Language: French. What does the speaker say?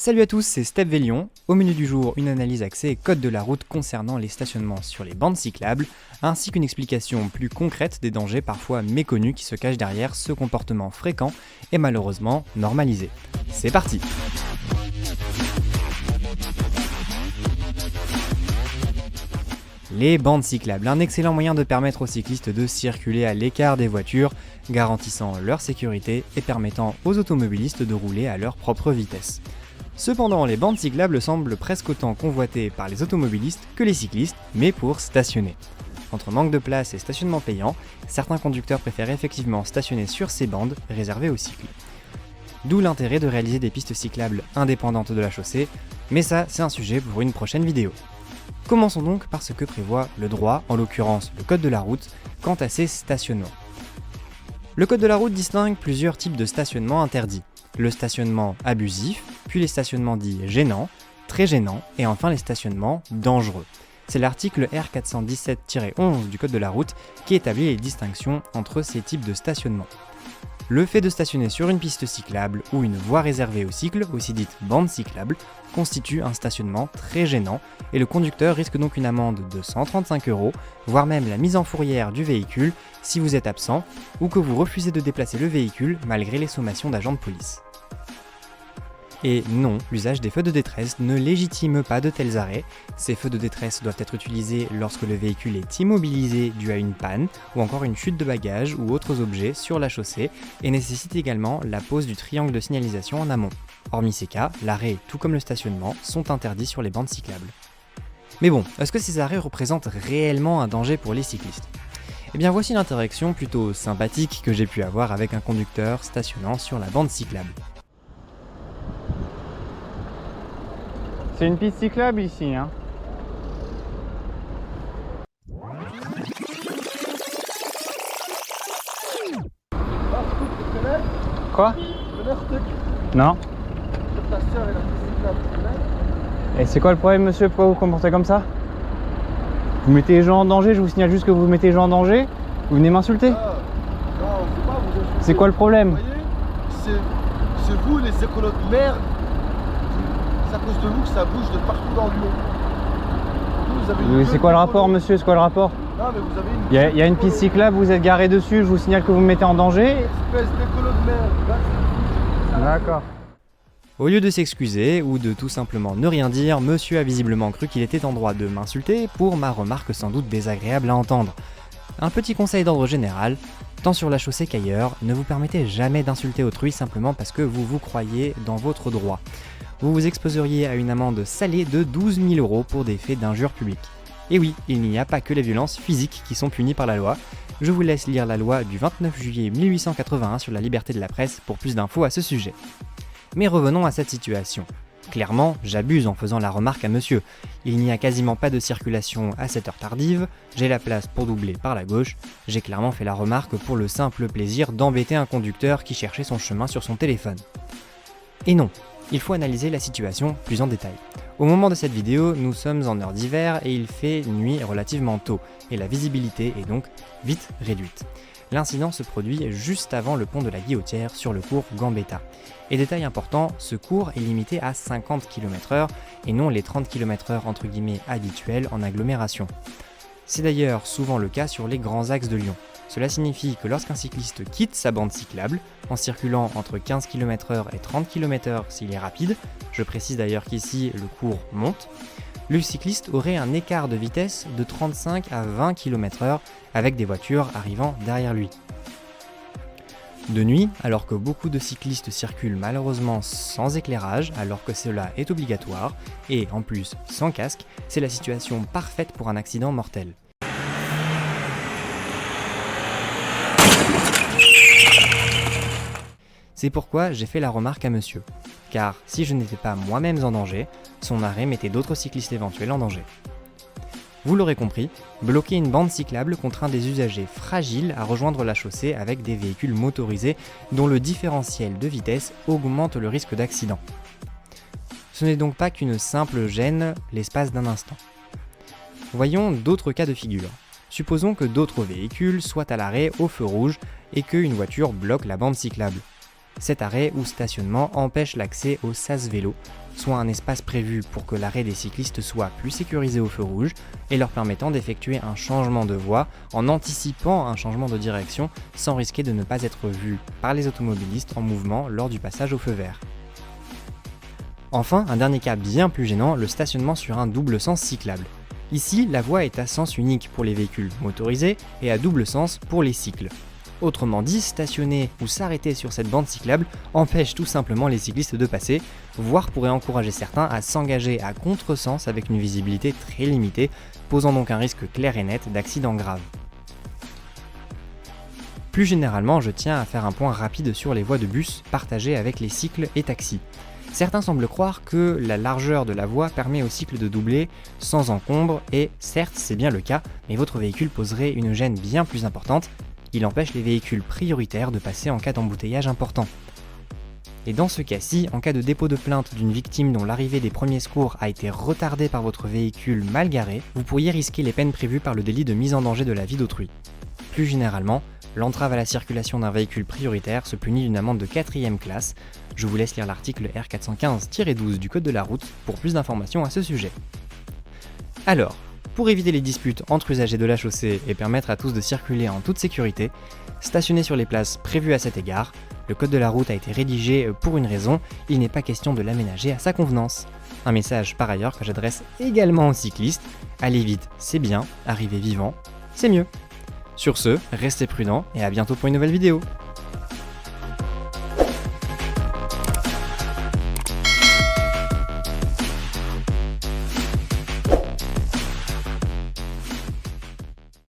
Salut à tous, c'est Step Vélion. Au menu du jour, une analyse axée code de la route concernant les stationnements sur les bandes cyclables, ainsi qu'une explication plus concrète des dangers parfois méconnus qui se cachent derrière ce comportement fréquent et malheureusement normalisé. C'est parti! Les bandes cyclables, un excellent moyen de permettre aux cyclistes de circuler à l'écart des voitures, garantissant leur sécurité et permettant aux automobilistes de rouler à leur propre vitesse. Cependant, les bandes cyclables semblent presque autant convoitées par les automobilistes que les cyclistes, mais pour stationner. Entre manque de place et stationnement payant, certains conducteurs préfèrent effectivement stationner sur ces bandes réservées aux cycles. D'où l'intérêt de réaliser des pistes cyclables indépendantes de la chaussée, mais ça, c'est un sujet pour une prochaine vidéo. Commençons donc par ce que prévoit le droit, en l'occurrence le code de la route, quant à ces stationnements. Le code de la route distingue plusieurs types de stationnement interdits. Le stationnement abusif, puis les stationnements dits gênants, très gênants, et enfin les stationnements dangereux. C'est l'article R417-11 du code de la route qui établit les distinctions entre ces types de stationnement. Le fait de stationner sur une piste cyclable ou une voie réservée au cycle, aussi dite bande cyclable, constitue un stationnement très gênant et le conducteur risque donc une amende de 135 €, voire même la mise en fourrière du véhicule si vous êtes absent ou que vous refusez de déplacer le véhicule malgré les sommations d'agents de police. Et non, l'usage des feux de détresse ne légitime pas de tels arrêts. Ces feux de détresse doivent être utilisés lorsque le véhicule est immobilisé dû à une panne ou encore une chute de bagages ou autres objets sur la chaussée et nécessitent également la pose du triangle de signalisation en amont. Hormis ces cas, l'arrêt, tout comme le stationnement, sont interdits sur les bandes cyclables. Mais bon, est-ce que ces arrêts représentent réellement un danger pour les cyclistes ? Eh bien voici une interaction plutôt sympathique que j'ai pu avoir avec un conducteur stationnant sur la bande cyclable. C'est une piste cyclable ici, hein. Quoi? Non. Et c'est quoi le problème, monsieur? Pourquoi vous vous comportez comme ça? Vous mettez les gens en danger, je vous signale juste que vous mettez les gens en danger. Vous venez m'insulter? Non, c'est pas vous insulter. C'est quoi le problème? Vous voyez, c'est vous les écolos de merde. C'est à cause de vous que ça bouge de partout dans Lyon. C'est quoi le rapport, monsieur? C'est quoi le rapport? Non, mais vous avez une... Il y a une piste cyclable, vous êtes garé dessus, je vous signale que vous me mettez en danger. Espèce d'écolo de merde. D'accord. Au lieu de s'excuser ou de tout simplement ne rien dire, monsieur a visiblement cru qu'il était en droit de m'insulter pour ma remarque sans doute désagréable à entendre. Un petit conseil d'ordre général, tant sur la chaussée qu'ailleurs, ne vous permettez jamais d'insulter autrui simplement parce que vous vous croyez dans votre droit. Vous vous exposeriez à une amende salée de 12 000 € pour des faits d'injure publique. Et oui, il n'y a pas que les violences physiques qui sont punies par la loi. Je vous laisse lire la loi du 29 juillet 1881 sur la liberté de la presse pour plus d'infos à ce sujet. Mais revenons à cette situation. Clairement, j'abuse en faisant la remarque à monsieur. Il n'y a quasiment pas de circulation à cette heure tardive, j'ai la place pour doubler par la gauche, j'ai clairement fait la remarque pour le simple plaisir d'embêter un conducteur qui cherchait son chemin sur son téléphone. Et non, il faut analyser la situation plus en détail. Au moment de cette vidéo, nous sommes en heure d'hiver et il fait nuit relativement tôt, et la visibilité est donc vite réduite. L'incident se produit juste avant le pont de la Guillotière sur le cours Gambetta. Et détail important, ce cours est limité à 50 km/h et non les 30 km/h entre guillemets habituels en agglomération. C'est d'ailleurs souvent le cas sur les grands axes de Lyon. Cela signifie que lorsqu'un cycliste quitte sa bande cyclable, en circulant entre 15 km/h et 30 km/h s'il est rapide, je précise d'ailleurs qu'ici le cours monte, le cycliste aurait un écart de vitesse de 35 à 20 km/h avec des voitures arrivant derrière lui. De nuit, alors que beaucoup de cyclistes circulent malheureusement sans éclairage, alors que cela est obligatoire, et en plus sans casque, c'est la situation parfaite pour un accident mortel. C'est pourquoi j'ai fait la remarque à monsieur, car si je n'étais pas moi-même en danger, son arrêt mettait d'autres cyclistes éventuels en danger. Vous l'aurez compris, bloquer une bande cyclable contraint des usagers fragiles à rejoindre la chaussée avec des véhicules motorisés dont le différentiel de vitesse augmente le risque d'accident. Ce n'est donc pas qu'une simple gêne l'espace d'un instant. Voyons d'autres cas de figure. Supposons que d'autres véhicules soient à l'arrêt au feu rouge et qu'une voiture bloque la bande cyclable. Cet arrêt ou stationnement empêche l'accès au sas vélo, soit un espace prévu pour que l'arrêt des cyclistes soit plus sécurisé au feu rouge et leur permettant d'effectuer un changement de voie en anticipant un changement de direction sans risquer de ne pas être vu par les automobilistes en mouvement lors du passage au feu vert. Enfin, un dernier cas bien plus gênant, le stationnement sur un double sens cyclable. Ici, la voie est à sens unique pour les véhicules motorisés et à double sens pour les cycles. Autrement dit, stationner ou s'arrêter sur cette bande cyclable empêche tout simplement les cyclistes de passer, voire pourrait encourager certains à s'engager à contresens avec une visibilité très limitée, posant donc un risque clair et net d'accident grave. Plus généralement, je tiens à faire un point rapide sur les voies de bus partagées avec les cycles et taxis. Certains semblent croire que la largeur de la voie permet aux cycles de doubler sans encombre et certes c'est bien le cas, mais votre véhicule poserait une gêne bien plus importante. Il empêche les véhicules prioritaires de passer en cas d'embouteillage important. Et dans ce cas-ci, en cas de dépôt de plainte d'une victime dont l'arrivée des premiers secours a été retardée par votre véhicule mal garé, vous pourriez risquer les peines prévues par le délit de mise en danger de la vie d'autrui. Plus généralement, l'entrave à la circulation d'un véhicule prioritaire se punit d'une amende de 4e classe. Je vous laisse lire l'article R415-12 du Code de la route pour plus d'informations à ce sujet. Alors, pour éviter les disputes entre usagers de la chaussée et permettre à tous de circuler en toute sécurité, stationnez sur les places prévues à cet égard. Le code de la route a été rédigé pour une raison, il n'est pas question de l'aménager à sa convenance. Un message par ailleurs que j'adresse également aux cyclistes, aller vite c'est bien, arriver vivant c'est mieux. Sur ce, restez prudents et à bientôt pour une nouvelle vidéo.